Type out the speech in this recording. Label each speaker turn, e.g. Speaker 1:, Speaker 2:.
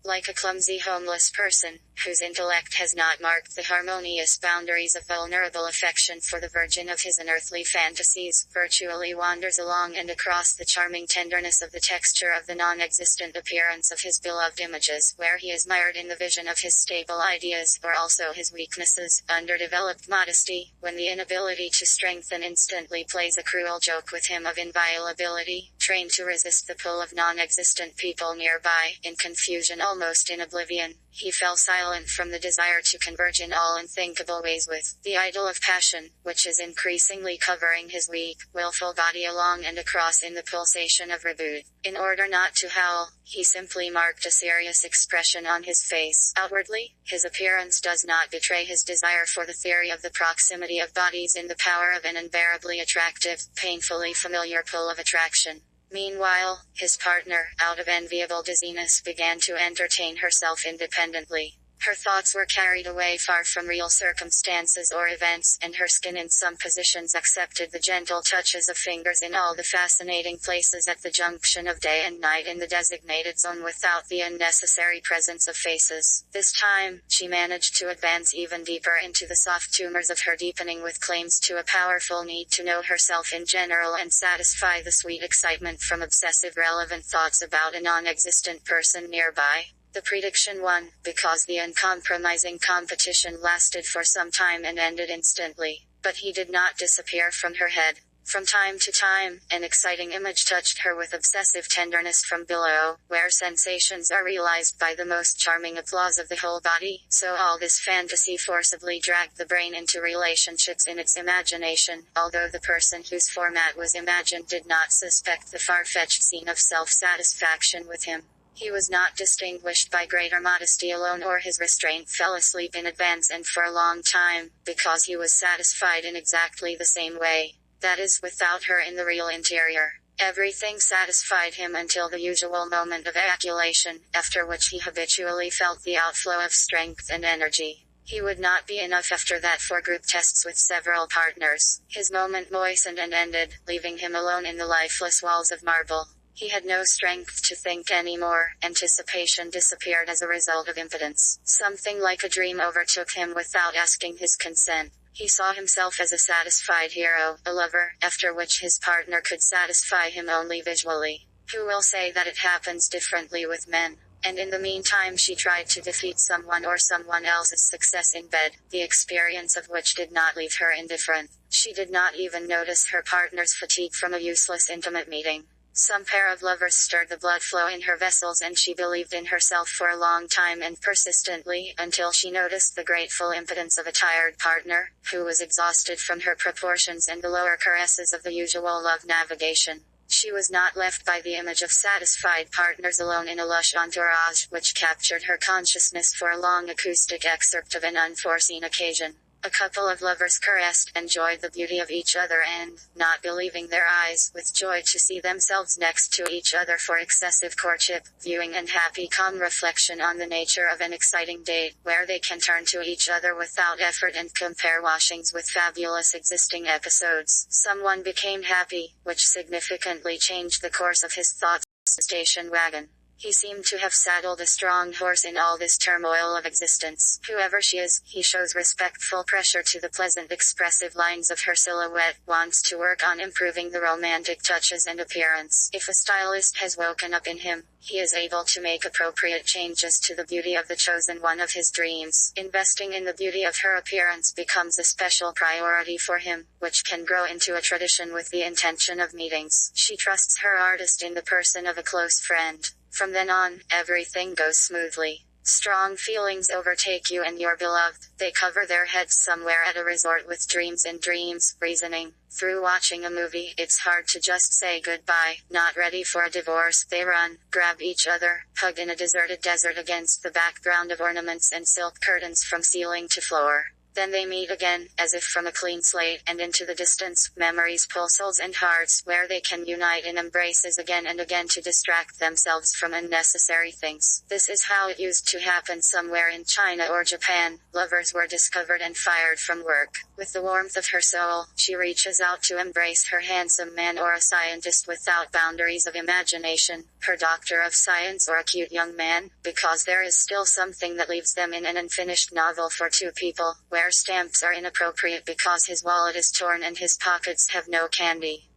Speaker 1: Like a clumsy homeless person, whose intellect has not marked the harmonious boundaries of vulnerable affection for the virgin of his unearthly fantasies, virtually wanders along and across the charming tenderness of the texture of the non-existent appearance of his beloved images, where he is mired in the vision of his stable ideas, or also his weaknesses, underdeveloped modesty, when the inability to strengthen instantly plays a cruel joke with him of inviolability, trained to resist the pull of non-existent people nearby, in confusion almost in oblivion, he fell silent from the desire to converge in all unthinkable ways with the idol of passion, which is increasingly covering his weak, willful body along and across in the pulsation of reboot. In order not to howl, he simply marked a serious expression on his face. Outwardly, his appearance does not betray his desire for the theory of the proximity of bodies in the power of an unbearably attractive, painfully familiar pull of attraction. Meanwhile, his partner, out of enviable dizziness, began to entertain herself independently. Her thoughts were carried away far from real circumstances or events, and her skin in some positions accepted the gentle touches of fingers in all the fascinating places at the junction of day and night in the designated zone without the unnecessary presence of faces. This time, she managed to advance even deeper into the soft tumors of her deepening with claims to a powerful need to know herself in general and satisfy the sweet excitement from obsessive relevant thoughts about a non-existent person nearby. The prediction won, because the uncompromising competition lasted for some time and ended instantly. But he did not disappear from her head. From time to time, an exciting image touched her with obsessive tenderness from below, where sensations are realized by the most charming applause of the whole body. So all this fantasy forcibly dragged the brain into relationships in its imagination, although the person whose format was imagined did not suspect the far-fetched scene of self-satisfaction with him. He was not distinguished by greater modesty alone, or his restraint fell asleep in advance and for a long time, because he was satisfied in exactly the same way. That is, without her in the real interior. Everything satisfied him until the usual moment of ejaculation, after which he habitually felt the outflow of strength and energy. He would not be enough after that for group tests with several partners. His moment moistened and ended, leaving him alone in the lifeless walls of marble. He had no strength to think anymore. Anticipation disappeared as a result of impotence. Something like a dream overtook him without asking his consent. He saw himself as a satisfied hero, a lover, after which his partner could satisfy him only visually. Who will say that it happens differently with men? And in the meantime she tried to defeat someone or someone else's success in bed, the experience of which did not leave her indifferent. She did not even notice her partner's fatigue from a useless intimate meeting. Some pair of lovers stirred the blood flow in her vessels, and she believed in herself for a long time and persistently, until she noticed the grateful impotence of a tired partner, who was exhausted from her proportions and the lower caresses of the usual love navigation. She was not left by the image of satisfied partners alone in a lush entourage, which captured her consciousness for a long acoustic excerpt of an unforeseen occasion. A couple of lovers caressed, enjoyed the beauty of each other and, not believing their eyes, with joy to see themselves next to each other for excessive courtship, viewing and happy calm reflection on the nature of an exciting date, where they can turn to each other without effort and compare washings with fabulous existing episodes. Someone became happy, which significantly changed the course of his thoughts. Station wagon. He seemed to have saddled a strong horse in all this turmoil of existence. Whoever she is, he shows respectful pressure to the pleasant expressive lines of her silhouette, wants to work on improving the romantic touches and appearance. If a stylist has woken up in him, he is able to make appropriate changes to the beauty of the chosen one of his dreams. Investing in the beauty of her appearance becomes a special priority for him, which can grow into a tradition with the intention of meetings. She trusts her artist in the person of a close friend. From then on, everything goes smoothly. Strong feelings overtake you and your beloved. They cover their heads somewhere at a resort with dreams and dreams, reasoning. Through watching a movie, it's hard to just say goodbye. Not ready for a divorce, they run, grab each other, hugged in a deserted desert against the background of ornaments and silk curtains from ceiling to floor. Then they meet again, as if from a clean slate, and into the distance, memories pull souls and hearts, where they can unite in embraces again and again to distract themselves from unnecessary things. This is how it used to happen somewhere in China or Japan. Lovers were discovered and fired from work. With the warmth of her soul, she reaches out to embrace her handsome man or a scientist without boundaries of imagination, her doctor of science or a cute young man, because there is still something that leaves them in an unfinished novel for two people, where stamps are inappropriate because his wallet is torn and his pockets have no candy.